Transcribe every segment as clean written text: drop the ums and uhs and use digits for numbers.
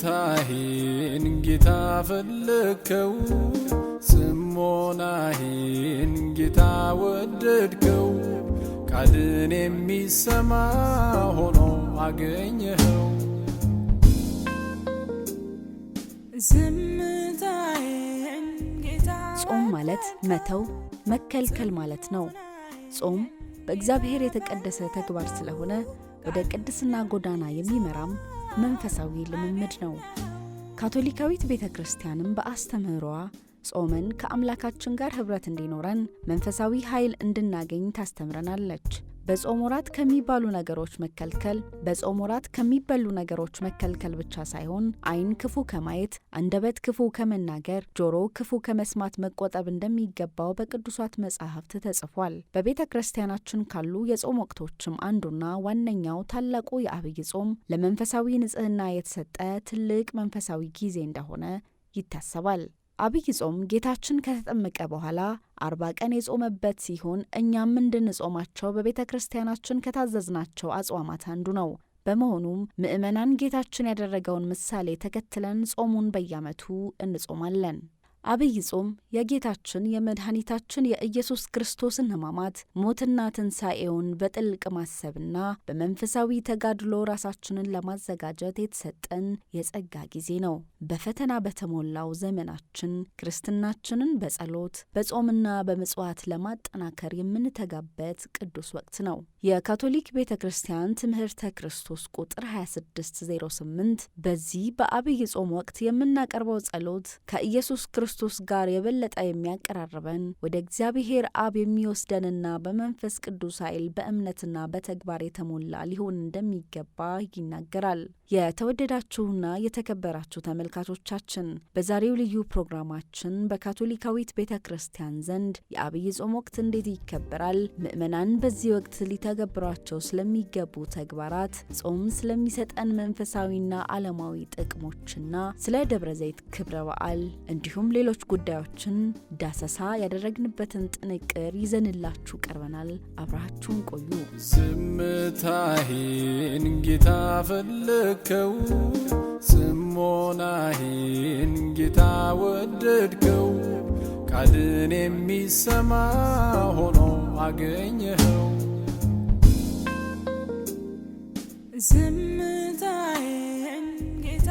ዝምታዬን ጌታ ፈለከው ጽሞናዬን ጌታ ወደድከው ቃልን የሚሰማ ሆኖ አገኘኸው ዝምታዬን ጌታ ጾም ማለት መተው መከልከል ማለት ነው። ጾም በእግዚአብሔር የተቀደሰ ተግባር ስለሆነ ወደ ቅድስና ጎዳና የሚመራም መንፈሳዊ ልምምድ ነው። ካቶሊካዊት ቤተክርስቲያንም በአስተምህሮዋ ጾመን ከአምላካችን ጋር ህብረት እንዲኖረን መንፈሳዊ ኃይል እንድናገኝ ታስተምረናለች። በጾም ወራት ከሚባሉ ነገሮች መከልከል ብቻ ሳይሆን ዓይን ክፉ ከማየት፣ አንደበት ክፉ ከመናገር፣ ጆሮ ክፉ ከመስማት መቆጠብ እንደሚገባው በቅዱሳት መጻሕፍት ተጽፏል። በቤተ ክርስቲያናችን ካሉ የጾም ወቅቶችም አንዱና ዋነኛው ታላቁ የአብይ ጾም ለመንፈሳዊ ንጽህና የተሰጠ ትልቅ መንፈሳዊ ጊዜ እንደሆነ ይታሰባል። አብይ ጾም ጌታችን ከተጠመቀ በኋላ 40 ቀን የጾመበት ሲሆን እኛም እንድንጾማቸው በቤተ ክርስቲያናችን ከታዘዝናቸው አጽዋማት አንዱ ነው። በመሆኑም ምእመናን ጌታችን ያደረገውን ምሳሌ ተከትለን ጾሙን በየዓመቱ እንጾማለን። አብይ ጾም የጌታችን የመድኃኒታችን የኢየሱስ ክርስቶስን ሕማማት ሞትና ትንሣኤውን በጥልቅ ማሰብና በመንፈሳዊ ተጋድሎ ራሳችንን ለማዘጋጀት የተሰጠን የጸጋ ጊዜ ነው። በፈተና በተሞላው ዘመናችን ክርስትናችንን በጸሎት በጾምና በምጽዋት ለማጠናከር የምንተጋበት ቅዱስ ወቅት ነው። የካቶሊክ ቤተ ክርስቲያን ትምህርተ ክርስቶስ ቁጥር 2608 በዚህ በአብይ ጾም ወቅት የምናቀርበው ጸሎት ከኢየሱስ ክርስቶስ ጋር የበለጠ የሚያቀራርበን ወደ እግዚአብሔር አብ የሚወስደንና በመንፈስ ቅዱስ ኃይል በእምነትና በተግባር የተሞላ ሊሆን እንደሚገባ ይናገራል። የተወደዳችሁና የተከበራችሁ ተመልካቾቻችን በዛሬው ልዩ ፕሮግራማችን በካቶሊካዊት ቤተ ክርስቲያን ዘንድ የአብይ ጾም ወቅት እንዴት ይከበራል፣ ምእመናን በዚህ ወቅት ሊተገብሯቸው ስለሚገቡ ተግባራት፣ ጾም ስለሚሰጠን መንፈሳዊና ዓለማዊ ጥቅሞችና ስለ ደብረ ዘይት ክብረ በዓል እንዲሁም ሌሎች ጉዳዮችን ዳሰሳ ያደረግንበትን ጥንቅር ይዘንላችሁ ቀርበናል። አብራችሁን ቆዩ። ዝምታዬን ጌታ ፈለከው ጽሞናዬን ጌታ ወደድከው ቃልን የሚሰማ ሆኖ አገኘኸው ዝምታዬን ጌታ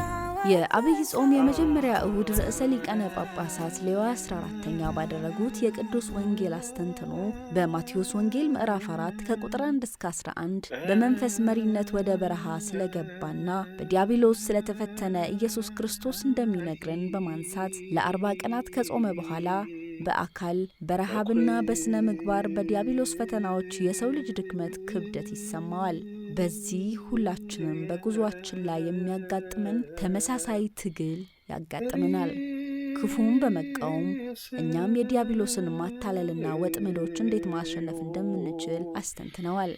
የአብይ ጾም የመጀመሪያ እሁድ ርዕሰ ሊቃነ ጳጳሳት ሌዮ 14ኛ ባደረጉት የቅዱስ ወንጌል አስተንትኖ በማቴዎስ ወንጌል ምዕራፍ 4 ከቁጥር 1 እስከ 11 በመንፈስ መሪነት ወደ በረሃ ስለገባና በዲያብሎስ ስለተፈተነ ኢየሱስ ክርስቶስ እንደሚነግረን በማንሳት ለ40 ቀናት ከጾመ በኋላ በአካል በረሃብና በስነ ምግባር በዲያብሎስ ፈተናዎች የሰው ልጅ ድክመት ክብደት ይሰማዋል። በዚህ ሁላችንም በጉዟችን ላይ የሚያጋጥመን ተመሳሳይ ትግል ያጋጥመናል። ክፉን በመቃወም እኛም የዲያብሎስን ማታለልና ወጥመዶች እንዴት ማሸነፍ እንደምንችል አስተንትነዋል።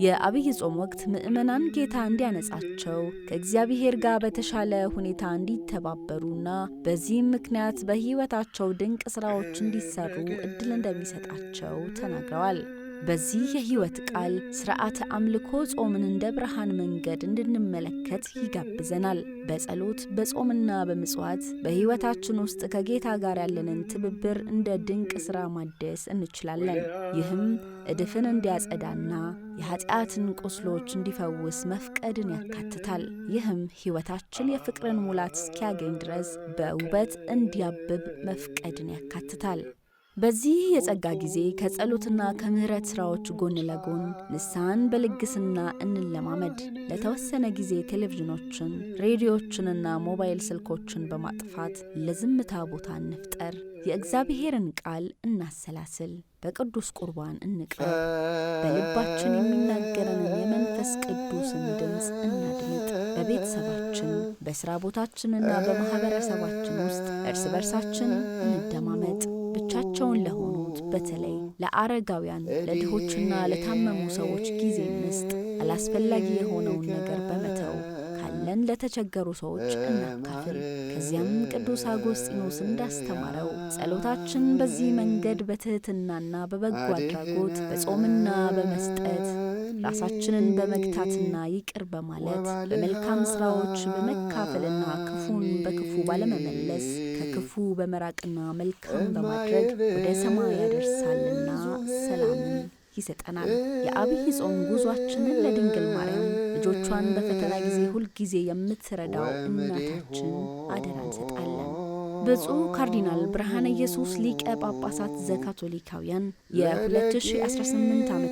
የአብይ ጾም ወቅት ምእመናን ጌታ እንዲያነጻቸው ከእግዚአብሔር ጋር በተሻለ ሁኔታ እንዲተባበሩና በዚህም ምክንያት በሕይወታቸው ድንቅ ሥራዎች እንዲሰሩ ዕድል እንደሚሰጣቸው ተናግረዋል። በዚህ የሕይወት ቃል ሥርዓተ አምልኮ ጾምን እንደ ብርሃን መንገድ እንድንመለከት ይጋብዘናል። በጸሎት በጾምና በምጽዋት በሕይወታችን ውስጥ ከጌታ ጋር ያለንን ትብብር እንደ ድንቅ ሥራ ማደስ እንችላለን። ይህም እድፍን እንዲያጸዳና የኃጢአትን ቁስሎች እንዲፈውስ መፍቀድን ያካትታል። ይህም ሕይወታችን የፍቅርን ሙላት እስኪያገኝ ድረስ በውበት እንዲያብብ መፍቀድን ያካትታል። በዚህ የጸጋ ጊዜ ከጸሎትና ከምሕረት ሥራዎች ጎን ለጎን ንስሐን በልግስና እንለማመድ። ለተወሰነ ጊዜ ቴሌቪዥኖችን፣ ሬዲዮችንና ሞባይል ስልኮችን በማጥፋት ለዝምታ ቦታ እንፍጠር። የእግዚአብሔርን ቃል እናሰላስል። በቅዱስ ቁርባን እንቅረብ። በልባችን የሚናገረንን የመንፈስ ቅዱስን ድምፅ እናድምጥ። በቤተሰባችን በሥራ ቦታችንና በማኅበረሰባችን ውስጥ እርስ በርሳችን እንደማመጥ። ብቻቸውን ለሆኑት በተለይ ለአረጋውያን፣ ለድሆችና ለታመሙ ሰዎች ጊዜ እንስጥ። አላስፈላጊ የሆነውን ነገር በመተው ካለን ለተቸገሩ ሰዎች እናካፍል። ከዚያም ቅዱስ አጎስጢኖስ እንዳስተማረው ጸሎታችን በዚህ መንገድ በትህትናና በበጎ አድራጎት በጾምና በመስጠት ራሳችንን በመግታትና ይቅር በማለት በመልካም ስራዎች በመካፈልና ክፉን በክፉ ባለመመለስ ከክፉ በመራቅና መልካም በማድረግ ወደ ሰማይ ያደርሳልና ሰላምን ይሰጠናል። የአብይ ጾም ጉዟችንን ለድንግል ማርያም ልጆቿን በፈተና ጊዜ ሁልጊዜ የምትረዳው እናታችን አደራ እንሰጣለን። ብፁዕ ካርዲናል ብርሃነ ኢየሱስ ሊቀ ጳጳሳት ዘካቶሊካውያን የ2018 ዓ.ም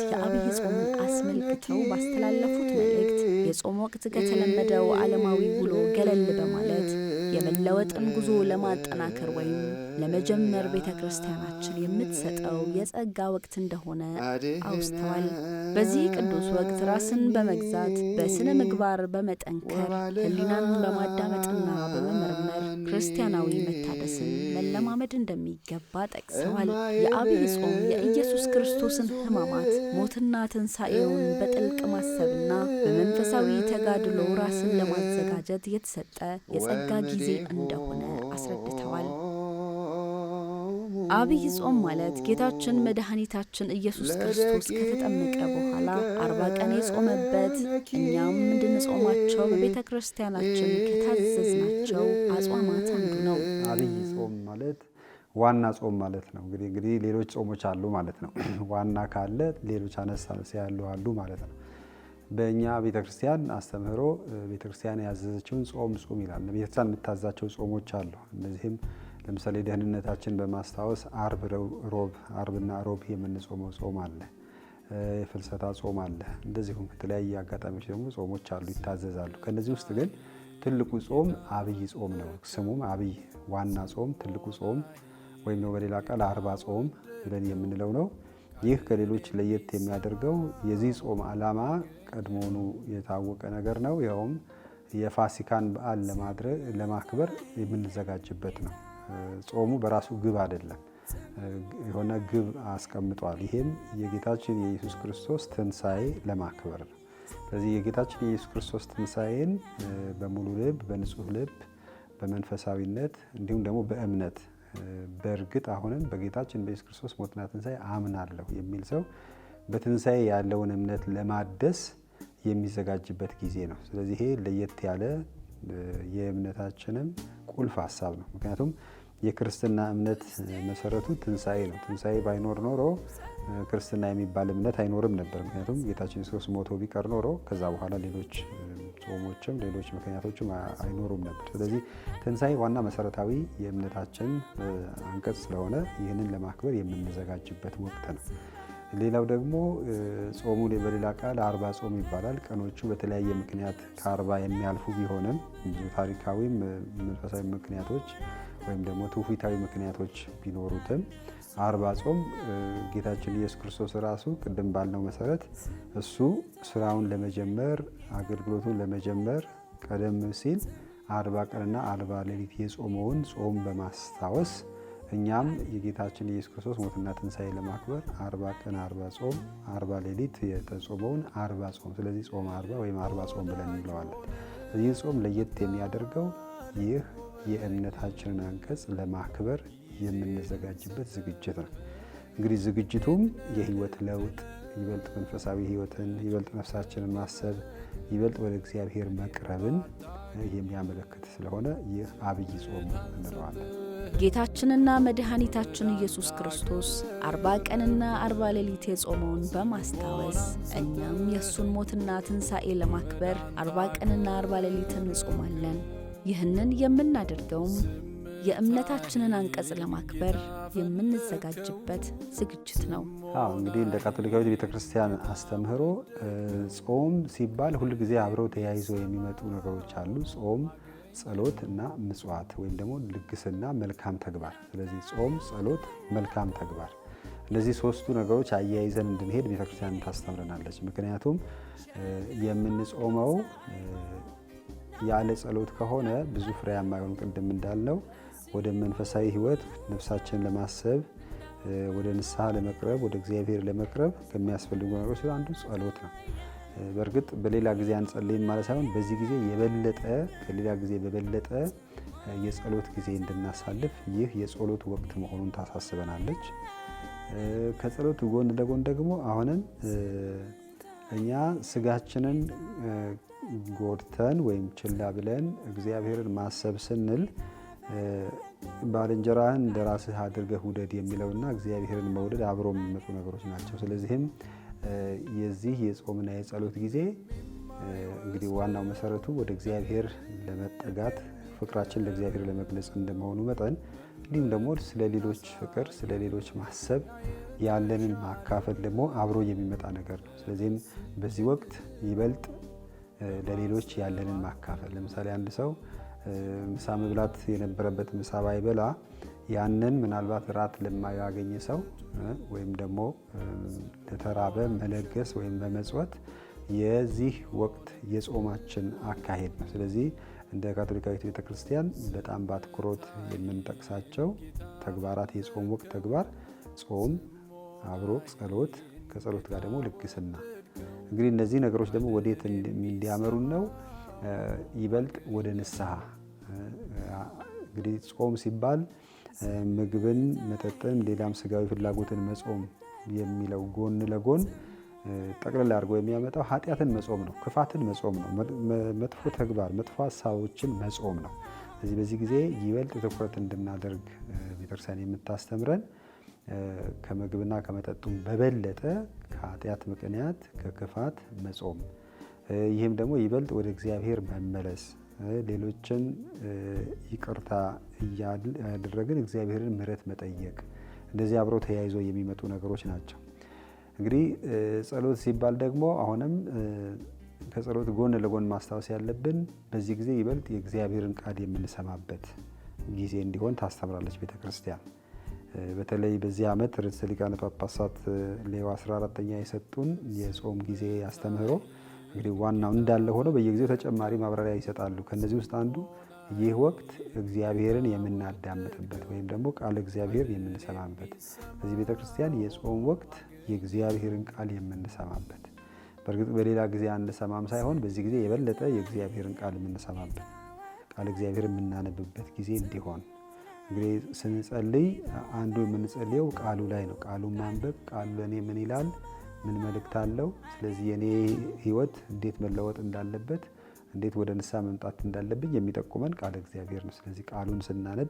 የአብይ ጾምን አስመልክተው ባስተላለፉት መልእክት የጾም ወቅት ከተለመደው ዓለማዊ ውሎ ገለል በማለት የመለወጥን ጉዞ ለማጠናከር ወይም ለመጀመር ቤተ ክርስቲያናችን የምትሰጠው የጸጋ ወቅት እንደሆነ አውስተዋል። በዚህ ቅዱስ ወቅት ራስን በመግዛት በስነ ምግባር በመጠንከር ሕሊናን በማዳመጥና በመመርመር ክርስቲያናዊ መታደስን መለማመድ እንደሚገባ ጠቅሰዋል። የአብይ ጾም የኢየሱስ ክርስቶስን ሕማማት ሞትና ትንሣኤውን በጥልቅ ማሰብና በመንፈሳዊ ተጋድሎ ራስን ለማዘጋጀት የተሰጠ የጸጋ ጊዜ እንደሆነ አስረድተዋል። አብይ ጾም ማለት ጌታችን መድኃኒታችን ኢየሱስ ክርስቶስ ከተጠመቀ በኋላ 40 ቀን የጾመበት እኛም እንድንጾማቸው በቤተ ክርስቲያናችን ከታዘዝናቸው አጽዋማት አንዱ ነው። አብይ ጾም ማለት ዋና ጾም ማለት ነው። እንግዲህ ሌሎች ጾሞች አሉ ማለት ነው። ዋና ካለ ሌሎች አነሳ ያሉ አሉ ማለት ነው። በእኛ ቤተክርስቲያን አስተምህሮ ቤተክርስቲያን ያዘዘችውን ጾም ይላል። ቤተክርስቲያን የምታዛቸው ጾሞች አሉ። እነዚህም ለምሳሌ ደህንነታችን በማስታወስ አርብና ሮብ የምንጾመው ጾም አለ። የፍልሰታ ጾም አለ። እንደዚሁም የተለያየ አጋጣሚዎች ደግሞ ጾሞች አሉ፣ ይታዘዛሉ። ከነዚህ ውስጥ ግን ትልቁ ጾም አብይ ጾም ነው። ስሙም አብይ ዋና ጾም፣ ትልቁ ጾም ወይም ነው በሌላ ቃል 40 ጾም ብለን የምንለው ነው። ይህ ከሌሎች ለየት የሚያደርገው የዚህ ጾም ዓላማ ቀድሞውኑ የታወቀ ነገር ነው። ይኸውም የፋሲካን በዓል ለማክበር የምንዘጋጅበት ነው። ጾሙ በራሱ ግብ አይደለም፣ የሆነ ግብ አስቀምጧል። ይሄም የጌታችን የኢየሱስ ክርስቶስ ትንሣኤ ለማክበር ነው። ስለዚህ የጌታችን የኢየሱስ ክርስቶስ ትንሣኤን በሙሉ ልብ፣ በንጹህ ልብ፣ በመንፈሳዊነት እንዲሁም ደግሞ በእምነት በእርግጥ አሁንም በጌታችን በኢየሱስ ክርስቶስ ሞትና ትንሣኤ አምናለሁ የሚል ሰው በትንሣኤ ያለውን እምነት ለማደስ የሚዘጋጅበት ጊዜ ነው። ስለዚህ ይሄ ለየት ያለ የእምነታችንም ቁልፍ ሀሳብ ነው። ምክንያቱም የክርስትና እምነት መሰረቱ ትንሣኤ ነው። ትንሣኤ ባይኖር ኖሮ ክርስትና የሚባል እምነት አይኖርም ነበር። ምክንያቱም ጌታችን ኢየሱስ ሞቶ ቢቀር ኖሮ ከዛ በኋላ ሌሎች ጾሞችም ሌሎች ምክንያቶችም አይኖሩም ነበር። ስለዚህ ትንሣኤ ዋና መሰረታዊ የእምነታችን አንቀጽ ስለሆነ ይህንን ለማክበር የምንዘጋጅበት ወቅት ነው። ሌላው ደግሞ ጾሙ በሌላ ቃል 40 ጾም ይባላል። ቀኖቹ በተለያየ ምክንያት ከ40 የሚያልፉ ቢሆንም ብዙ ታሪካዊም መንፈሳዊ ምክንያቶች ወይም ደግሞ ትውፊታዊ ምክንያቶች ቢኖሩትም 40 ጾም ጌታችን ኢየሱስ ክርስቶስ ራሱ ቅድም ባልነው መሰረት እሱ ስራውን ለመጀመር አገልግሎቱን ለመጀመር ቀደም ሲል 40 ቀንና 40 ሌሊት የጾመውን ጾም በማስታወስ እኛም የጌታችን ኢየሱስ ክርስቶስ ሞትና ትንሣኤ ለማክበር 40 ቀን 40 ጾም 40 ሌሊት የተጾመውን 40 ጾም፣ ስለዚህ ጾም 40 ወይም 40 ጾም ብለን እንለዋለን። ይህ ጾም ለየት የሚያደርገው ይህ የእምነታችንን አንቀጽ ለማክበር የምንዘጋጅበት ዝግጅት ነው። እንግዲህ ዝግጅቱም የህይወት ለውጥ፣ ይበልጥ መንፈሳዊ ህይወትን፣ ይበልጥ ነፍሳችንን ማሰብ፣ ይበልጥ ወደ እግዚአብሔር መቅረብን የሚያመለክት ስለሆነ ይህ አብይ ጾም እንለዋለን። ጌታችንና መድኃኒታችን ኢየሱስ ክርስቶስ 40 ቀንና 40 ሌሊት የጾመውን በማስታወስ እኛም የእሱን ሞትና ትንሣኤ ለማክበር 40 ቀንና 40 ሌሊት እንጾማለን። ይህንን የምናደርገውም የእምነታችንን አንቀጽ ለማክበር የምንዘጋጅበት ዝግጅት ነው። እንግዲህ እንደ ካቶሊካዊት ቤተክርስቲያን አስተምህሮ ጾም ሲባል ሁል ጊዜ አብረው ተያይዘው የሚመጡ ነገሮች አሉ። ጾም፣ ጸሎት እና ምጽዋት ወይም ደግሞ ልግስና፣ መልካም ተግባር። ስለዚህ ጾም፣ ጸሎት፣ መልካም ተግባር፣ እነዚህ ሶስቱ ነገሮች አያይዘን እንድንሄድ ቤተክርስቲያን ታስተምረናለች። ምክንያቱም የምንጾመው ያለ ጸሎት ከሆነ ብዙ ፍሬያማ አይሆን። ቅድም እንዳልነው ወደ መንፈሳዊ ህይወት ነፍሳችንን ለማሰብ ወደ ንስሐ ለመቅረብ ወደ እግዚአብሔር ለመቅረብ ከሚያስፈልጉ ነገሮች አንዱ ጸሎት ነው። በእርግጥ በሌላ ጊዜ አንጸልይም ማለት ሳይሆን በዚህ ጊዜ የበለጠ ከሌላ ጊዜ በበለጠ የጸሎት ጊዜ እንድናሳልፍ ይህ የጸሎት ወቅት መሆኑን ታሳስበናለች። ከጸሎት ጎን ለጎን ደግሞ አሁንም እኛ ስጋችንን ጎድተን ወይም ችላ ብለን እግዚአብሔርን ማሰብ ስንል ባልንጀራህን እንደ ራስህ አድርገህ ውደድ የሚለውና እግዚአብሔርን መውደድ አብሮ የሚመጡ ነገሮች ናቸው። ስለዚህም የዚህ የጾምና የጸሎት ጊዜ እንግዲህ ዋናው መሰረቱ ወደ እግዚአብሔር ለመጠጋት ፍቅራችን ለእግዚአብሔር ለመግለጽ እንደመሆኑ መጠን እንዲሁም ደግሞ ስለ ሌሎች ፍቅር፣ ስለ ሌሎች ማሰብ፣ ያለንን ማካፈል ደግሞ አብሮ የሚመጣ ነገር ነው። ስለዚህም በዚህ ወቅት ይበልጥ ለሌሎች ያለንን ማካፈል፣ ለምሳሌ አንድ ሰው ምሳ መብላት የነበረበት ምሳ ባይበላ ያንን ምናልባት ራት ለማያገኝ ሰው ወይም ደግሞ ለተራበ መለገስ ወይም በመጽወት የዚህ ወቅት የጾማችን አካሄድ ነው። ስለዚህ እንደ ካቶሊካዊት ቤተክርስቲያን በጣም በአትኩሮት የምንጠቅሳቸው ተግባራት የጾም ወቅት ተግባር ጾም፣ አብሮ ጸሎት፣ ከጸሎት ጋር ደግሞ ልግስና። እንግዲህ እነዚህ ነገሮች ደግሞ ወዴት እንዲያመሩን ነው? ይበልጥ ወደ ንስሐ። እንግዲህ ጾም ሲባል ምግብን፣ መጠጥን፣ ሌላም ስጋዊ ፍላጎትን መጾም የሚለው ጎን ለጎን ጠቅልል አድርጎ የሚያመጣው ኃጢአትን መጾም ነው፣ ክፋትን መጾም ነው፣ መጥፎ ተግባር፣ መጥፎ ሀሳቦችን መጾም ነው። በዚህ ጊዜ ይበልጥ ትኩረት እንድናደርግ ቤተክርስቲያን የምታስተምረን ከምግብና ከመጠጡም በበለጠ ከኃጢአት ምክንያት ከክፋት መጾም፣ ይህም ደግሞ ይበልጥ ወደ እግዚአብሔር መመለስ፣ ሌሎችን ይቅርታ እያደረግን እግዚአብሔርን ምሕረት መጠየቅ፣ እንደዚህ አብረው ተያይዞ የሚመጡ ነገሮች ናቸው። እንግዲህ ጸሎት ሲባል ደግሞ አሁንም ከጸሎት ጎን ለጎን ማስታወስ ያለብን በዚህ ጊዜ ይበልጥ የእግዚአብሔርን ቃል የምንሰማበት ጊዜ እንዲሆን ታስተምራለች ቤተክርስቲያን። በተለይ በዚህ ዓመት ርዕሰ ሊቃነ ጳጳሳት ሌዮ 14ኛ የሰጡን የጾም ጊዜ አስተምህሮ እንግዲህ ዋናው እንዳለ ሆኖ በየጊዜው ተጨማሪ ማብራሪያ ይሰጣሉ። ከነዚህ ውስጥ አንዱ ይህ ወቅት እግዚአብሔርን የምናዳምጥበት ወይም ደግሞ ቃል እግዚአብሔር የምንሰማበት፣ በዚህ ቤተክርስቲያን የጾም ወቅት የእግዚአብሔርን ቃል የምንሰማበት፣ በእርግጥ በሌላ ጊዜ አንሰማም ሳይሆን በዚህ ጊዜ የበለጠ የእግዚአብሔርን ቃል የምንሰማበት፣ ቃል እግዚአብሔር የምናነብበት ጊዜ እንዲሆን እንግዲህ ስንጸልይ አንዱ የምንጸልየው ቃሉ ላይ ነው። ቃሉን ማንበብ፣ ቃሉ ለእኔ ምን ይላል፣ ምን መልእክት አለው፣ ስለዚህ የኔ ሕይወት እንዴት መለወጥ እንዳለበት፣ እንዴት ወደ ንስሐ መምጣት እንዳለብኝ የሚጠቁመን ቃል እግዚአብሔር ነው። ስለዚህ ቃሉን ስናነብ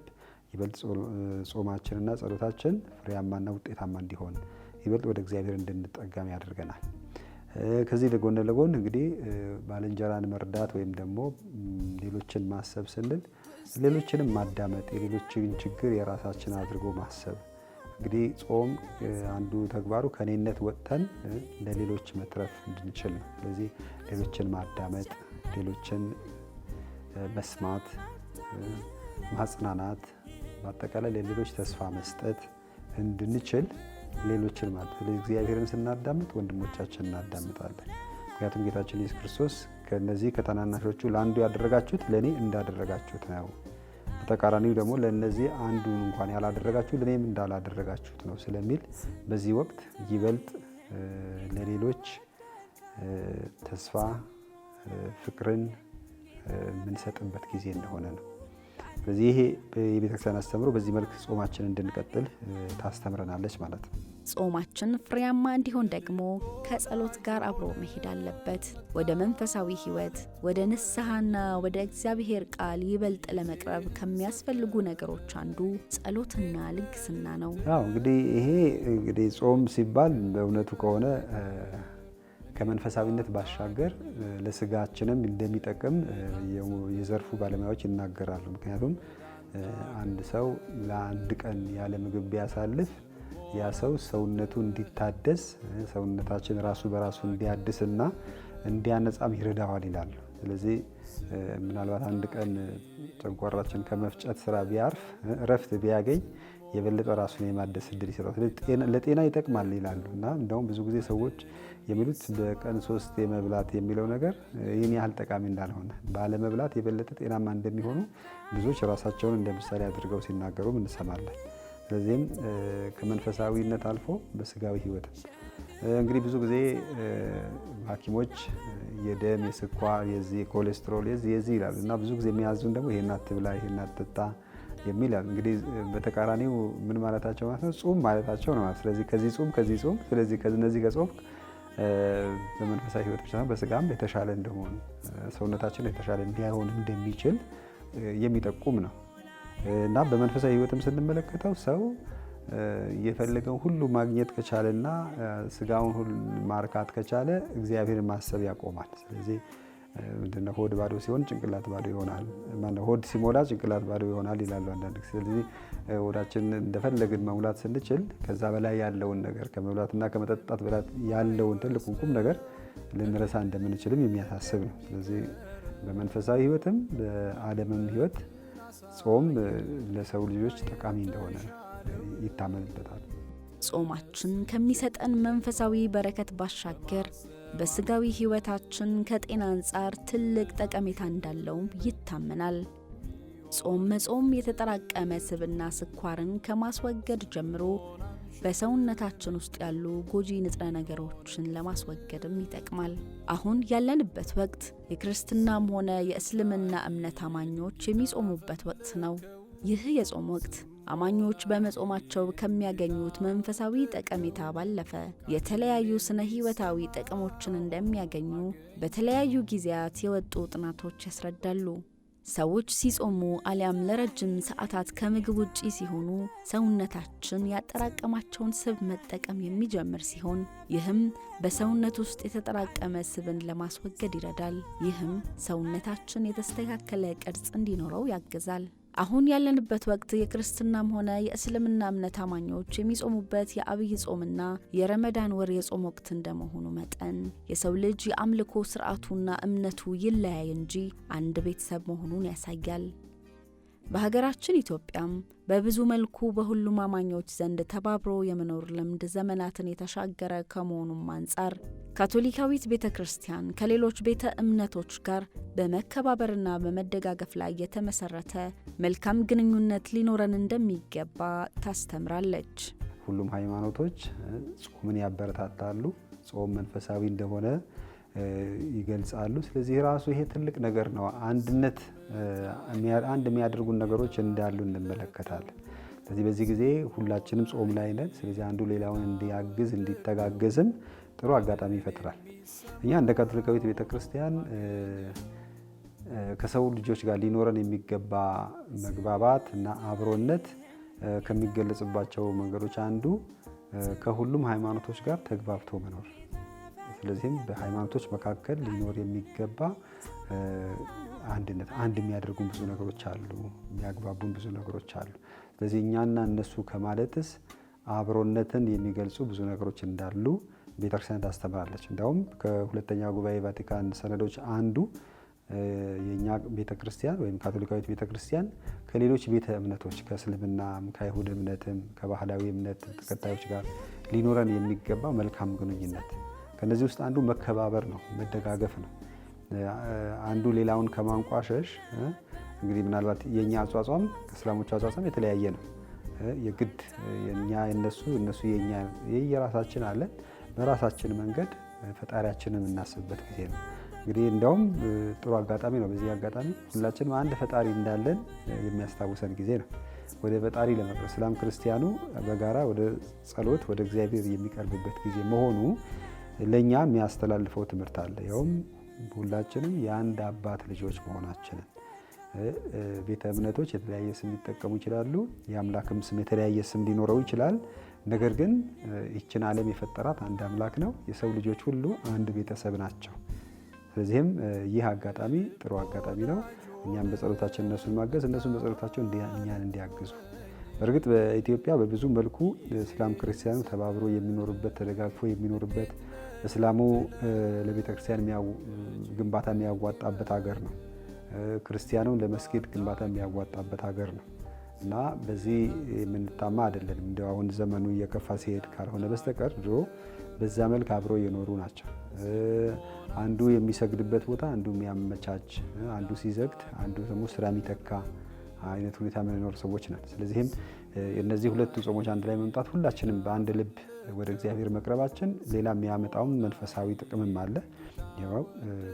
ይበልጥ ጾማችንና ጸሎታችን ፍሬያማና ውጤታማ እንዲሆን ይበልጥ ወደ እግዚአብሔር እንድንጠጋም ያደርገናል። ከዚህ ለጎን ለጎን እንግዲህ ባልንጀራን መርዳት ወይም ደግሞ ሌሎችን ማሰብ ስንል ሌሎችንም ማዳመጥ፣ የሌሎችን ችግር የራሳችን አድርጎ ማሰብ። እንግዲህ ጾም አንዱ ተግባሩ ከኔነት ወጥተን ለሌሎች መትረፍ እንድንችል ነው። ስለዚህ ሌሎችን ማዳመጥ፣ ሌሎችን መስማት፣ ማጽናናት፣ በአጠቃላይ ለሌሎች ተስፋ መስጠት እንድንችል ሌሎችን ማለት። ስለዚህ እግዚአብሔርን ስናዳምጥ ወንድሞቻችን እናዳምጣለን። ምክንያቱም ጌታችን ኢየሱስ ክርስቶስ ከነዚህ ከታናናሾቹ ለአንዱ ያደረጋችሁት ለእኔ እንዳደረጋችሁት ነው፣ በተቃራኒው ደግሞ ለእነዚህ አንዱን እንኳን ያላደረጋችሁ ለእኔም እንዳላደረጋችሁት ነው ስለሚል በዚህ ወቅት ይበልጥ ለሌሎች ተስፋ ፍቅርን የምንሰጥበት ጊዜ እንደሆነ ነው። ስለዚህ ይሄ የቤተክርስቲያን አስተምሮ በዚህ መልክ ጾማችን እንድንቀጥል ታስተምረናለች ማለት ነው። ጾማችን ፍሬያማ እንዲሆን ደግሞ ከጸሎት ጋር አብሮ መሄድ አለበት። ወደ መንፈሳዊ ሕይወት፣ ወደ ንስሐና ወደ እግዚአብሔር ቃል ይበልጥ ለመቅረብ ከሚያስፈልጉ ነገሮች አንዱ ጸሎትና ልግስና ነው። እንግዲህ ጾም ሲባል በእውነቱ ከሆነ ከመንፈሳዊነት ባሻገር ለስጋችንም እንደሚጠቅም የዘርፉ ባለሙያዎች ይናገራሉ። ምክንያቱም አንድ ሰው ለአንድ ቀን ያለ ምግብ ቢያሳልፍ ያ ሰው ሰውነቱ እንዲታደስ፣ ሰውነታችን ራሱ በራሱ እንዲያድስና እንዲያነጻም ይረዳዋል ይላሉ። ስለዚህ ምናልባት አንድ ቀን ጨጓራችን ከመፍጨት ስራ ቢያርፍ እረፍት ቢያገኝ የበለጠ ራሱን የማደስ እድል ይሰጣል፣ ለጤና ይጠቅማል ይላሉ። እና እንደውም ብዙ ጊዜ ሰዎች የሚሉት በቀን 3 የመብላት የሚለው ነገር ይህን ያህል ጠቃሚ እንዳልሆነ፣ ባለመብላት የበለጠ ጤናማ እንደሚሆኑ ብዙዎች ራሳቸውን እንደ ምሳሌ አድርገው ሲናገሩም እንሰማለን። ስለዚህም ከመንፈሳዊነት አልፎ በስጋዊ ሕይወት እንግዲህ ብዙ ጊዜ ሐኪሞች የደም፣ የስኳር፣ የዚህ ኮሌስትሮል የዚህ ይላሉ እና ብዙ ጊዜ የሚያዙን ደግሞ ይሄን አትብላ፣ ይሄን አትጠጣ የሚል እንግዲህ በተቃራኒው ምን ማለታቸው ማለት ነው? ጾም ማለታቸው ነው። ስለዚህ ከዚህ ጾም፣ ስለዚህ ከነዚህ ከጾም በመንፈሳዊ ሕይወት ብቻ ሳይሆን በስጋም የተሻለ እንደሆነ ሰውነታችን የተሻለ እንዲሆን እንደሚችል የሚጠቁም ነው እና በመንፈሳዊ ሕይወትም ስንመለከተው ሰው የፈለገውን ሁሉ ማግኘት ከቻለና ስጋውን ሁሉ ማርካት ከቻለ እግዚአብሔርን ማሰብ ያቆማል። ስለዚህ ምንድነው ሆድ ባዶ ሲሆን ጭንቅላት ባዶ ይሆናል፣ ማነው ሆድ ሲሞላ ጭንቅላት ባዶ ይሆናል ይላሉ አንዳንድ ጊዜ። ስለዚህ ሆዳችን እንደፈለግን መሙላት ስንችል ከዛ በላይ ያለውን ነገር ከመብላትና ከመጠጣት በላይ ያለውን ትልቁን ቁም ነገር ልንረሳ እንደምንችልም የሚያሳስብ ነው። ስለዚህ በመንፈሳዊ ሕይወትም በዓለምም ሕይወት ጾም ለሰው ልጆች ጠቃሚ እንደሆነ ይታመንበታል። ጾማችን ከሚሰጠን መንፈሳዊ በረከት ባሻገር በስጋዊ ሕይወታችን ከጤና አንጻር ትልቅ ጠቀሜታ እንዳለውም ይታመናል። ጾም መጾም የተጠራቀመ ስብና ስኳርን ከማስወገድ ጀምሮ በሰውነታችን ውስጥ ያሉ ጎጂ ንጥረ ነገሮችን ለማስወገድም ይጠቅማል። አሁን ያለንበት ወቅት የክርስትናም ሆነ የእስልምና እምነት አማኞች የሚጾሙበት ወቅት ነው። ይህ የጾም ወቅት አማኞች በመጾማቸው ከሚያገኙት መንፈሳዊ ጠቀሜታ ባለፈ የተለያዩ ስነ ሕይወታዊ ጥቅሞችን እንደሚያገኙ በተለያዩ ጊዜያት የወጡ ጥናቶች ያስረዳሉ። ሰዎች ሲጾሙ አሊያም ለረጅም ሰዓታት ከምግብ ውጪ ሲሆኑ ሰውነታችን ያጠራቀማቸውን ስብ መጠቀም የሚጀምር ሲሆን ይህም በሰውነት ውስጥ የተጠራቀመ ስብን ለማስወገድ ይረዳል። ይህም ሰውነታችን የተስተካከለ ቅርጽ እንዲኖረው ያግዛል። አሁን ያለንበት ወቅት የክርስትናም ሆነ የእስልምና እምነት አማኞች የሚጾሙበት የአብይ ጾምና የረመዳን ወር የጾም ወቅት እንደመሆኑ መጠን የሰው ልጅ የአምልኮ ስርዓቱና እምነቱ ይለያይ እንጂ አንድ ቤተሰብ መሆኑን ያሳያል። በሀገራችን ኢትዮጵያም በብዙ መልኩ በሁሉም አማኞች ዘንድ ተባብሮ የመኖር ልምድ ዘመናትን የተሻገረ ከመሆኑም አንጻር ካቶሊካዊት ቤተ ክርስቲያን ከሌሎች ቤተ እምነቶች ጋር በመከባበርና በመደጋገፍ ላይ የተመሰረተ መልካም ግንኙነት ሊኖረን እንደሚገባ ታስተምራለች። ሁሉም ሃይማኖቶች ጾምን ያበረታታሉ፣ ጾም መንፈሳዊ እንደሆነ ይገልጻሉ። ስለዚህ ራሱ ይሄ ትልቅ ነገር ነው። አንድ የሚያደርጉን ነገሮች እንዳሉ እንመለከታለን። ስለዚህ በዚህ ጊዜ ሁላችንም ጾም ላይ ነን። ስለዚህ አንዱ ሌላውን እንዲያግዝ እንዲተጋገዝም ጥሩ አጋጣሚ ይፈጥራል። እኛ እንደ ካቶሊካዊት ቤተክርስቲያን ከሰው ልጆች ጋር ሊኖረን የሚገባ መግባባት እና አብሮነት ከሚገለጽባቸው መንገዶች አንዱ ከሁሉም ሃይማኖቶች ጋር ተግባብቶ መኖር። ስለዚህም በሃይማኖቶች መካከል ሊኖር የሚገባ አንድነት፣ አንድ የሚያደርጉን ብዙ ነገሮች አሉ፣ የሚያግባቡን ብዙ ነገሮች አሉ። ስለዚህ እኛና እነሱ ከማለትስ አብሮነትን የሚገልጹ ብዙ ነገሮች እንዳሉ ቤተክርስቲያን ታስተምራለች። እንዲያውም ከሁለተኛው ጉባኤ ቫቲካን ሰነዶች አንዱ የኛ ቤተክርስቲያን ወይም ካቶሊካዊት ቤተክርስቲያን ከሌሎች ቤተ እምነቶች ከእስልምናም ከአይሁድ እምነትም ከባህላዊ እምነት ተከታዮች ጋር ሊኖረን የሚገባ መልካም ግንኙነት፣ ከነዚህ ውስጥ አንዱ መከባበር ነው፣ መደጋገፍ ነው። አንዱ ሌላውን ከማንቋሸሽ እንግዲህ ምናልባት የኛ አጿጿም ከእስላሞቹ አጿጿም የተለያየ ነው። የግድ የኛ የነሱ እነሱ የኛ የራሳችን አለን። በራሳችን መንገድ ፈጣሪያችንን የምናስብበት ጊዜ ነው። እንግዲህ እንደውም ጥሩ አጋጣሚ ነው። በዚህ አጋጣሚ ሁላችንም አንድ ፈጣሪ እንዳለን የሚያስታውሰን ጊዜ ነው። ወደ ፈጣሪ ለመቅረብ እስላም ክርስቲያኑ በጋራ ወደ ጸሎት ወደ እግዚአብሔር የሚቀርብበት ጊዜ መሆኑ ለኛ የሚያስተላልፈው ትምህርት አለ። ያውም ሁላችንም የአንድ አባት ልጆች መሆናችንን። ቤተ እምነቶች የተለያየ ስም ሊጠቀሙ ይችላሉ። የአምላክም ስም የተለያየ ስም ሊኖረው ይችላል። ነገር ግን ይችን ዓለም የፈጠራት አንድ አምላክ ነው። የሰው ልጆች ሁሉ አንድ ቤተሰብ ናቸው። ስለዚህም ይህ አጋጣሚ ጥሩ አጋጣሚ ነው። እኛም በጸሎታችን እነሱን ማገዝ፣ እነሱን በጸሎታቸው እኛን እንዲያግዙ። በእርግጥ በኢትዮጵያ በብዙ መልኩ እስላም ክርስቲያኑ ተባብሮ የሚኖርበት ተደጋግፎ የሚኖርበት እስላሙ ለቤተ ክርስቲያን ግንባታ የሚያዋጣበት ሀገር ነው። ክርስቲያኑ ለመስጊድ ግንባታ የሚያዋጣበት ሀገር ነው እና በዚህ የምንታማ አይደለም። እንዲያው አሁን ዘመኑ እየከፋ ሲሄድ ካልሆነ በስተቀር ድሮ በዛ መልክ አብረው የኖሩ ናቸው። አንዱ የሚሰግድበት ቦታ አንዱ የሚያመቻች፣ አንዱ ሲዘግድ አንዱ ደግሞ ስራ የሚተካ አይነት ሁኔታ የምንኖር ሰዎች ነን። ስለዚህም እነዚህ ሁለቱ ጾሞች አንድ ላይ መምጣት ሁላችንም በአንድ ልብ ወደ እግዚአብሔር መቅረባችን ሌላ የሚያመጣውም መንፈሳዊ ጥቅምም አለ። ያው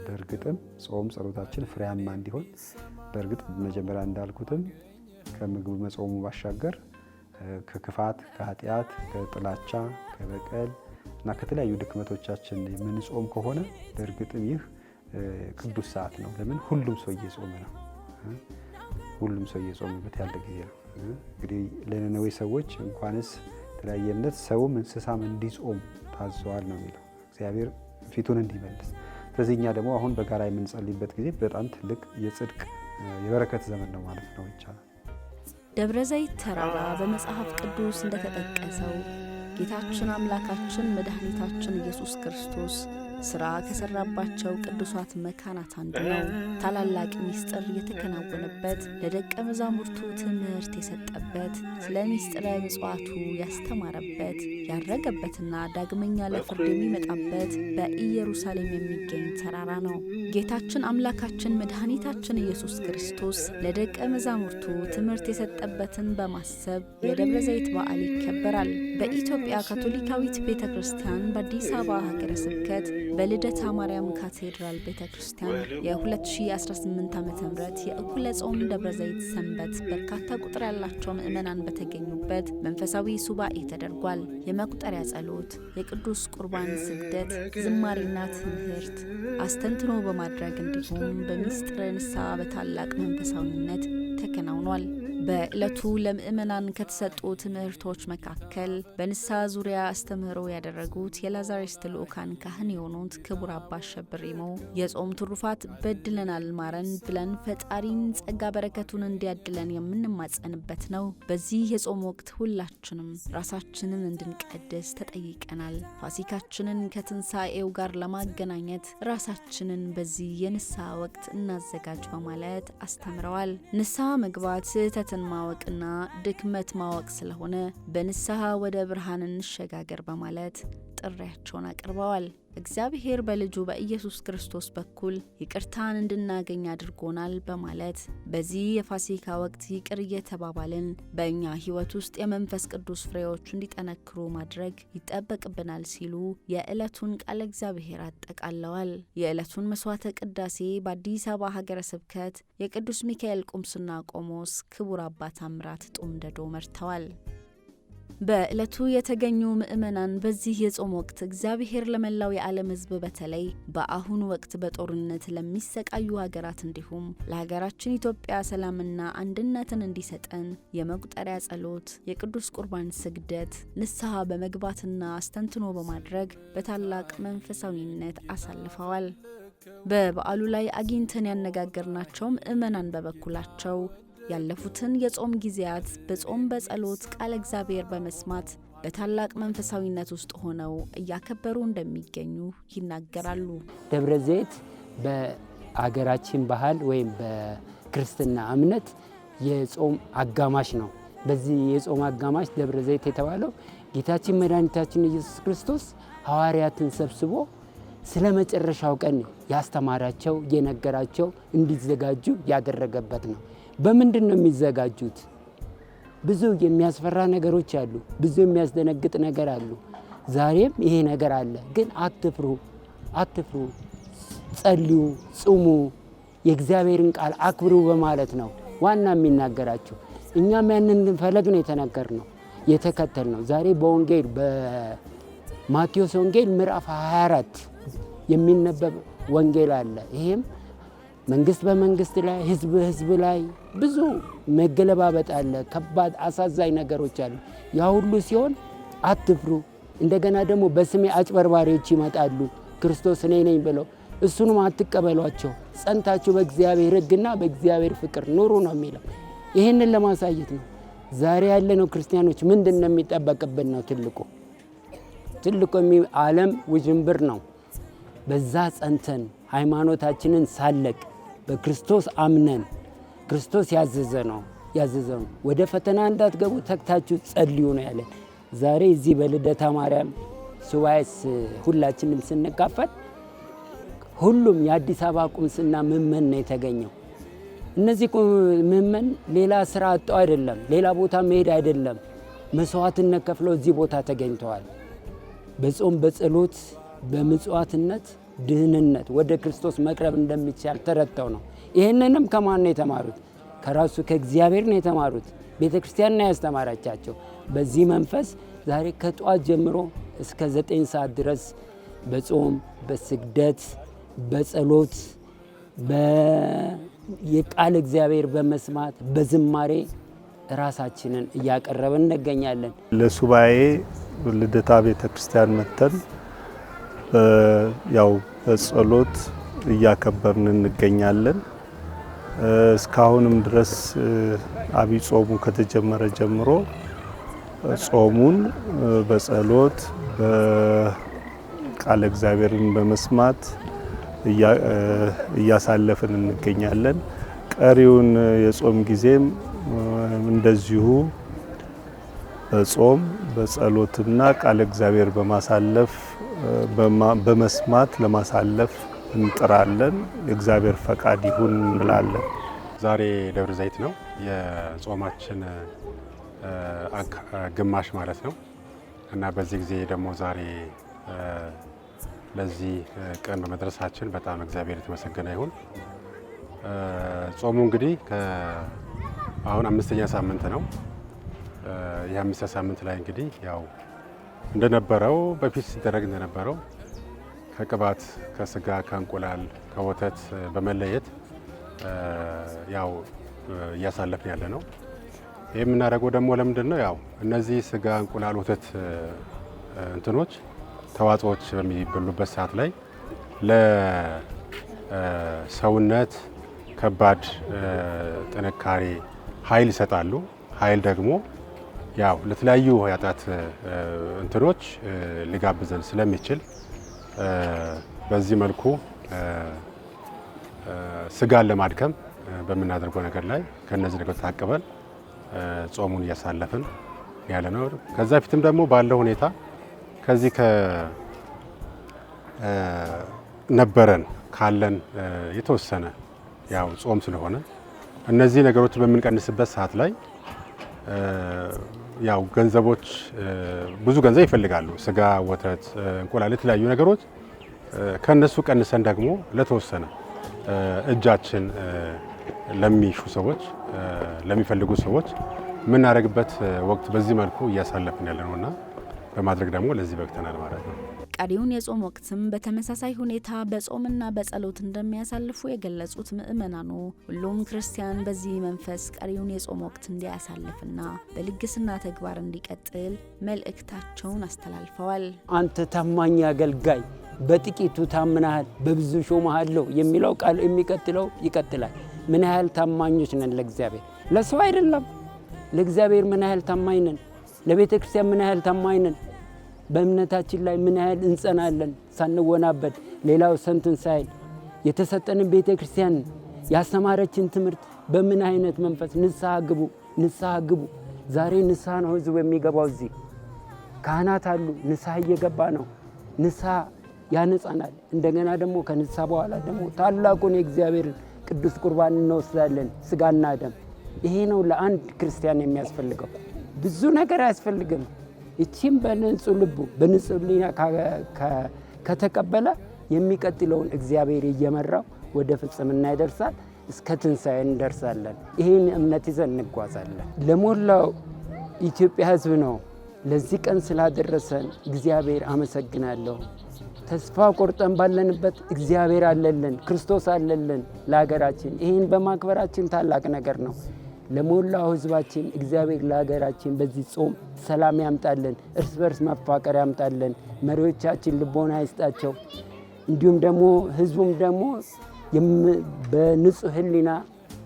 በእርግጥም ጾም ጸሎታችን ፍሬያማ እንዲሆን በእርግጥ መጀመሪያ እንዳልኩትም ከምግብ መጾሙ ባሻገር ከክፋት፣ ከኃጢአት፣ ከጥላቻ፣ ከበቀል እና ከተለያዩ ድክመቶቻችን የምንጾም ከሆነ በእርግጥም ይህ ቅዱስ ሰዓት ነው። ለምን ሁሉም ሰው እየጾመ ነው። ሁሉም ሰው እየጾመበት ያለ ጊዜ ነው። እንግዲህ ለነነዌ ሰዎች እንኳንስ የተለያየ እምነት ሰውም እንስሳም እንዲጾም ታዘዋል ነው የሚለው እግዚአብሔር ፊቱን እንዲመልስ። ስለዚህ እኛ ደግሞ አሁን በጋራ የምንጸልይበት ጊዜ በጣም ትልቅ የጽድቅ የበረከት ዘመን ነው ማለት ነው ይቻላል። ደብረ ዘይት ተራራ በመጽሐፍ ቅዱስ እንደተጠቀሰው ጌታችን አምላካችን መድኃኒታችን ኢየሱስ ክርስቶስ ሥራ ከሠራባቸው ቅዱሳት መካናት አንዱ ነው። ታላላቅ ምስጢር የተከናወነበት፣ ለደቀ መዛሙርቱ ትምህርት የሰጠበት፣ ስለ ምስጢረ ምጽዋቱ ያስተማረበት፣ ያረገበትና ዳግመኛ ለፍርድ የሚመጣበት በኢየሩሳሌም የሚገኝ ተራራ ነው። ጌታችን አምላካችን መድኃኒታችን ኢየሱስ ክርስቶስ ለደቀ መዛሙርቱ ትምህርት የሰጠበትን በማሰብ የደብረ ዘይት በዓል ይከበራል። በኢትዮጵያ ካቶሊካዊት ቤተ ክርስቲያን በአዲስ አበባ ሀገረ ስብከት በልደታ ማርያም ካቴድራል ቤተ ክርስቲያን የ2018 ዓ.ም የእኩለ ጾም ደብረ ዘይት ሰንበት በርካታ ቁጥር ያላቸው ምዕመናን በተገኙበት መንፈሳዊ ሱባኤ ተደርጓል። የመቁጠሪያ ጸሎት፣ የቅዱስ ቁርባን ስግደት፣ ዝማሬና ትምህርት አስተንትኖ በማድረግ እንዲሁም በምስጢረ ንስሐ በታላቅ መንፈሳዊነት ተከናውኗል። በዕለቱ ለምእመናን ከተሰጡ ትምህርቶች መካከል በንስሐ ዙሪያ አስተምህሮ ያደረጉት የላዛሪስት ልኡካን ካህን የሆኑት ክቡር አባ አሸብር ኢሞ የጾም ትሩፋት በድለናል ማረን ብለን ፈጣሪን ጸጋ በረከቱን እንዲያድለን የምንማጸንበት ነው። በዚህ የጾም ወቅት ሁላችንም ራሳችንን እንድንቀድስ ተጠይቀናል። ፋሲካችንን ከትንሣኤው ጋር ለማገናኘት ራሳችንን በዚህ የንስሐ ወቅት እናዘጋጅ በማለት አስተምረዋል። ንስሐ መግባት ስህተትን ማወቅና ድክመት ማወቅ ስለሆነ በንስሐ ወደ ብርሃን እንሸጋገር በማለት ጥሪያቸውን አቅርበዋል። እግዚአብሔር በልጁ በኢየሱስ ክርስቶስ በኩል ይቅርታን እንድናገኝ አድርጎናል በማለት በዚህ የፋሲካ ወቅት ይቅር እየተባባልን በእኛ ሕይወት ውስጥ የመንፈስ ቅዱስ ፍሬዎች እንዲጠነክሩ ማድረግ ይጠበቅብናል ሲሉ የዕለቱን ቃለ እግዚአብሔር አጠቃለዋል። የዕለቱን መስዋዕተ ቅዳሴ በአዲስ አበባ ሀገረ ስብከት የቅዱስ ሚካኤል ቁምስና ቆሞስ ክቡር አባ ታምራት ጡምደዶ መርተዋል። በዕለቱ የተገኙ ምእመናን በዚህ የጾም ወቅት እግዚአብሔር ለመላው የዓለም ሕዝብ በተለይ በአሁኑ ወቅት በጦርነት ለሚሰቃዩ ሀገራት እንዲሁም ለሀገራችን ኢትዮጵያ ሰላምና አንድነትን እንዲሰጠን የመቁጠሪያ ጸሎት፣ የቅዱስ ቁርባን ስግደት፣ ንስሐ በመግባትና አስተንትኖ በማድረግ በታላቅ መንፈሳዊነት አሳልፈዋል። በበዓሉ ላይ አግኝተን ያነጋገርናቸው ምእመናን በበኩላቸው ያለፉትን የጾም ጊዜያት በጾም በጸሎት ቃለ እግዚአብሔር በመስማት በታላቅ መንፈሳዊነት ውስጥ ሆነው እያከበሩ እንደሚገኙ ይናገራሉ። ደብረ ዘይት በአገራችን ባህል ወይም በክርስትና እምነት የጾም አጋማሽ ነው። በዚህ የጾም አጋማሽ ደብረ ዘይት የተባለው ጌታችን መድኃኒታችን ኢየሱስ ክርስቶስ ሐዋርያትን ሰብስቦ ስለ መጨረሻው ቀን ያስተማራቸው የነገራቸው እንዲዘጋጁ ያደረገበት ነው። በምንድን ነው የሚዘጋጁት? ብዙ የሚያስፈራ ነገሮች አሉ። ብዙ የሚያስደነግጥ ነገር አሉ። ዛሬም ይሄ ነገር አለ። ግን አትፍሩ፣ ጸልዩ፣ ጹሙ፣ የእግዚአብሔርን ቃል አክብሩ በማለት ነው ዋና የሚናገራቸው። እኛም ያንን ፈለግ ነው የተከተል ነው። ዛሬ በወንጌል በማቴዎስ ወንጌል ምዕራፍ 24 የሚነበብ ወንጌል አለ። ይሄም መንግስት በመንግስት ላይ፣ ህዝብ በህዝብ ላይ ብዙ መገለባበጥ አለ። ከባድ አሳዛኝ ነገሮች አሉ። ያ ሁሉ ሲሆን አትፍሩ። እንደገና ደግሞ በስሜ አጭበርባሪዎች ይመጣሉ ክርስቶስ እኔ ነኝ ብለው፣ እሱንም አትቀበሏቸው። ጸንታችሁ በእግዚአብሔር ሕግና በእግዚአብሔር ፍቅር ኑሩ ነው የሚለው። ይህንን ለማሳየት ነው። ዛሬ ያለነው ክርስቲያኖች ምንድን ነው የሚጠበቅብን ነው? ትልቁ ዓለም ውዥንብር ነው። በዛ ጸንተን ሃይማኖታችንን ሳለቅ በክርስቶስ አምነን ክርስቶስ ያዘዘው ነው። ወደ ፈተና እንዳትገቡ ተግታችሁ ጸልዩ ነው ያለን። ዛሬ እዚህ በልደታ ማርያም ሱባኤስ ሁላችንም ስንካፈል ሁሉም የአዲስ አበባ ቁምስና ምእመን ነው የተገኘው። እነዚህ ምእመን ሌላ ስራ አጥተው አይደለም፣ ሌላ ቦታ መሄድ አይደለም፣ መስዋዕትነት ከፍለው እዚህ ቦታ ተገኝተዋል። በጾም በጸሎት በምጽዋትነት ድህንነት ወደ ክርስቶስ መቅረብ እንደሚቻል ተረድተው ነው። ይህንንም ከማን ነው የተማሩት? ከራሱ ከእግዚአብሔር ነው የተማሩት። ቤተ ክርስቲያን ነው ያስተማረቻቸው። በዚህ መንፈስ ዛሬ ከጧት ጀምሮ እስከ 9 ሰዓት ድረስ በጾም በስግደት በጸሎት የቃል እግዚአብሔር በመስማት በዝማሬ ራሳችንን እያቀረብን እንገኛለን። ለሱባኤ ልደታ ቤተ ክርስቲያን መተን ያው በጸሎት እያከበርን እንገኛለን። እስካሁንም ድረስ አብይ ጾሙ ከተጀመረ ጀምሮ ጾሙን በጸሎት በቃል እግዚአብሔርን በመስማት እያሳለፍን እንገኛለን። ቀሪውን የጾም ጊዜም እንደዚሁ በጾም በጸሎትና ቃል እግዚአብሔር በማሳለፍ በመስማት ለማሳለፍ እንጥራለን። እግዚአብሔር ፈቃድ ይሁን እንላለን። ዛሬ ደብረ ዘይት ነው የጾማችን ግማሽ ማለት ነው እና በዚህ ጊዜ ደግሞ ዛሬ ለዚህ ቀን በመድረሳችን በጣም እግዚአብሔር የተመሰገነ ይሁን። ጾሙ እንግዲህ አሁን 5ኛ ሳምንት ነው። የ5ኛ ሳምንት ላይ እንግዲህ ያው እንደነበረው በፊት ሲደረግ እንደነበረው ከቅባት ከስጋ ከእንቁላል ከወተት በመለየት ያው እያሳለፍን ያለ ነው። ይህ የምናደርገው ደግሞ ለምንድን ነው? ያው እነዚህ ስጋ እንቁላል ወተት እንትኖች ተዋጽኦች በሚበሉበት ሰዓት ላይ ለሰውነት ከባድ ጥንካሬ ኃይል ይሰጣሉ። ኃይል ደግሞ ያው ለተለያዩ ኃጢአት እንትኖች ሊጋብዘን ስለሚችል በዚህ መልኩ ስጋን ለማድከም በምናደርገው ነገር ላይ ከነዚህ ነገሮች ታቅበን ጾሙን እያሳለፍን ያለ ነው። ከዛ ፊትም ደግሞ ባለው ሁኔታ ከዚህ ነበረን ካለን የተወሰነ ያው ጾም ስለሆነ እነዚህ ነገሮች በምንቀንስበት ሰዓት ላይ ያው ገንዘቦች ብዙ ገንዘብ ይፈልጋሉ። ስጋ፣ ወተት፣ እንቁላል የተለያዩ ነገሮች ከነሱ ቀንሰን ደግሞ ለተወሰነ እጃችን ለሚሹ ሰዎች ለሚፈልጉ ሰዎች የምናደርግበት ወቅት በዚህ መልኩ እያሳለፍን ያለ ነውና በማድረግ ደግሞ ለዚህ በቅተናል ማለት ነው። ቀሪውን የጾም ወቅትም በተመሳሳይ ሁኔታ በጾምና በጸሎት እንደሚያሳልፉ የገለጹት ምእመናኑ ሁሉም ክርስቲያን በዚህ መንፈስ ቀሪውን የጾም ወቅት እንዲያሳልፍና በልግስና ተግባር እንዲቀጥል መልእክታቸውን አስተላልፈዋል። አንተ ታማኝ አገልጋይ በጥቂቱ ታምናሃል በብዙ ሾመሃለሁ የሚለው ቃል የሚቀጥለው ይቀጥላል። ምን ያህል ታማኞች ነን ለእግዚአብሔር? ለሰው አይደለም፣ ለእግዚአብሔር ምን ያህል ታማኝ ነን? ለቤተ ክርስቲያን ምን ያህል ታማኝ ነን? በእምነታችን ላይ ምን ያህል እንጸናለን ሳንወናበድ፣ ሌላው ሰንቱን ሳይል የተሰጠንን ቤተ ክርስቲያን ያስተማረችን ትምህርት በምን አይነት መንፈስ ንስሐ ግቡ ንስሐ ግቡ። ዛሬ ንስሐ ነው ህዝቡ የሚገባው። እዚህ ካህናት አሉ፣ ንስሐ እየገባ ነው። ንስሐ ያነጻናል። እንደገና ደግሞ ከንስሐ በኋላ ደግሞ ታላቁን የእግዚአብሔርን ቅዱስ ቁርባን እንወስዳለን፣ ስጋና ደም። ይሄ ነው ለአንድ ክርስቲያን የሚያስፈልገው። ብዙ ነገር አያስፈልግም። እቺም በንጹህ ልቡ በንጹህ ሕሊና ከተቀበለ የሚቀጥለውን እግዚአብሔር እየመራው ወደ ፍጽምና ይደርሳል። እስከ ትንሣኤ እንደርሳለን። ይህን እምነት ይዘን እንጓዛለን። ለሞላው ኢትዮጵያ ሕዝብ ነው ለዚህ ቀን ስላደረሰን እግዚአብሔር አመሰግናለሁ። ተስፋ ቆርጠን ባለንበት እግዚአብሔር አለልን፣ ክርስቶስ አለልን ለሀገራችን። ይህን በማክበራችን ታላቅ ነገር ነው። ለሞላው ሕዝባችን እግዚአብሔር ለሀገራችን በዚህ ጾም ሰላም ያምጣልን፣ እርስ በርስ መፋቀር ያምጣልን፣ መሪዎቻችን ልቦና ይስጣቸው። እንዲሁም ደግሞ ሕዝቡም ደግሞ በንጹህ ሕሊና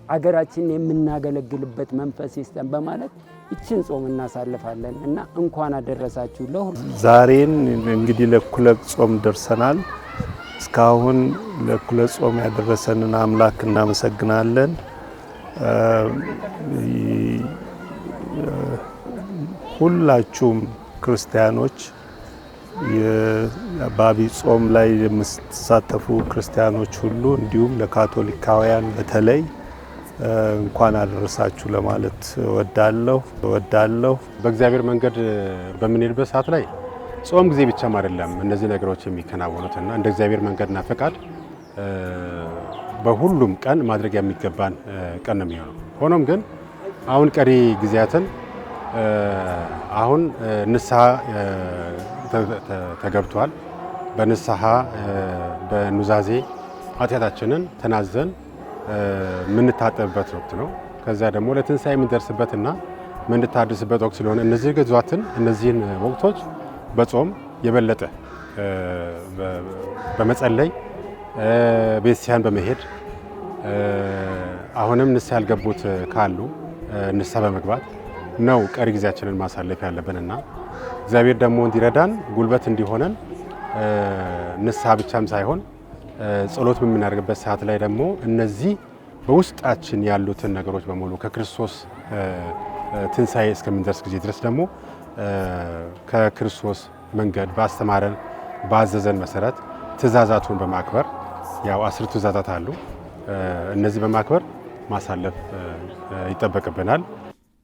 አገራችን የምናገለግልበት መንፈስ ይስጠን በማለት ይችን ጾም እናሳልፋለን እና እንኳን አደረሳችሁ ለሁሉ። ዛሬን እንግዲህ ለእኩለ ጾም ደርሰናል። እስካሁን ለእኩለ ጾም ያደረሰንን አምላክ እናመሰግናለን። ሁላችሁም ክርስቲያኖች በአብይ ጾም ላይ የምትሳተፉ ክርስቲያኖች ሁሉ እንዲሁም ለካቶሊካውያን በተለይ እንኳን አደረሳችሁ ለማለት እወዳለሁ። በእግዚአብሔር መንገድ በምንሄድበት ሰዓት ላይ ጾም ጊዜ ብቻም አይደለም እነዚህ ነገሮች የሚከናወኑትና እንደ እግዚአብሔር መንገድና ፈቃድ በሁሉም ቀን ማድረግ የሚገባን ቀን ነው የሚሆነው። ሆኖም ግን አሁን ቀሪ ጊዜያትን አሁን ንስሐ ተገብቷል። በንስሐ በኑዛዜ ኃጢአታችንን ተናዘን የምንታጠብበት ወቅት ነው። ከዛ ደግሞ ለትንሣኤ የምንደርስበትና የምንታደስበት ወቅት ስለሆነ እነዚህን ወቅቶች በጾም የበለጠ በመጸለይ ቤተክርስቲያን በመሄድ አሁንም ንስሐ ያልገቡት ካሉ ንስሐ በመግባት ነው ቀሪ ጊዜያችንን ማሳለፍ ያለብንና እግዚአብሔር ደግሞ እንዲረዳን ጉልበት እንዲሆነን ንስሐ ብቻም ሳይሆን ጸሎት በምናደርግበት ሰዓት ላይ ደግሞ እነዚህ በውስጣችን ያሉትን ነገሮች በሙሉ ከክርስቶስ ትንሣኤ እስከምንደርስ ጊዜ ድረስ ደግሞ ከክርስቶስ መንገድ ባስተማረን ባዘዘን መሰረት ትእዛዛቱን በማክበር ያው 10 ትእዛዛት አሉ። እነዚህ በማክበር ማሳለፍ ይጠበቅብናል።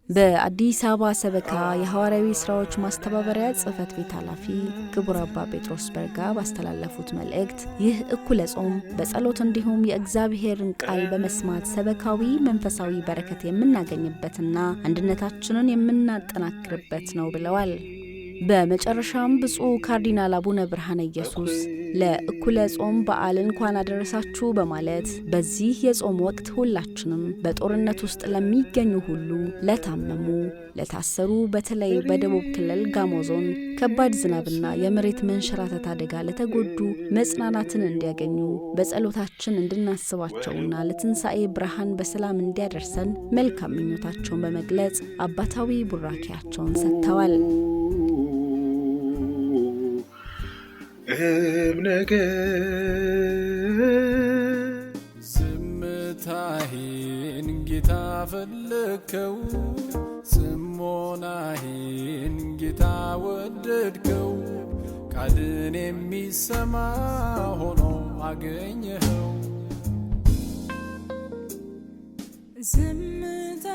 በአዲስ አበባ ሰበካ የሐዋርያዊ ስራዎች ማስተባበሪያ ጽሕፈት ቤት ኃላፊ ክቡር አባ ጴጥሮስ በርጋ ባስተላለፉት መልእክት ይህ እኩለ ጾም በጸሎት እንዲሁም የእግዚአብሔርን ቃል በመስማት ሰበካዊ መንፈሳዊ በረከት የምናገኝበትና አንድነታችንን የምናጠናክርበት ነው ብለዋል። በመጨረሻም ብፁዕ ካርዲናል አቡነ ብርሃነ ኢየሱስ ለእኩለ ጾም በዓል እንኳን አደረሳችሁ በማለት በዚህ የጾም ወቅት ሁላችንም በጦርነት ውስጥ ለሚገኙ ሁሉ፣ ለታመሙ፣ ለታሰሩ፣ በተለይ በደቡብ ክልል ጋሞ ዞን ከባድ ዝናብና የመሬት መንሸራተት አደጋ ለተጎዱ መጽናናትን እንዲያገኙ በጸሎታችን እንድናስባቸውና ለትንሣኤ ብርሃን በሰላም እንዲያደርሰን መልካም ምኞታቸውን በመግለጽ አባታዊ ቡራኪያቸውን ሰጥተዋል። ዝምታዬን ጌታ ፈለግከው፣ ጽሞናዬን ጌታ ወደድከው፣ ቃልን የሚሰማ ሆኖ አገኘኸው። ዝምታ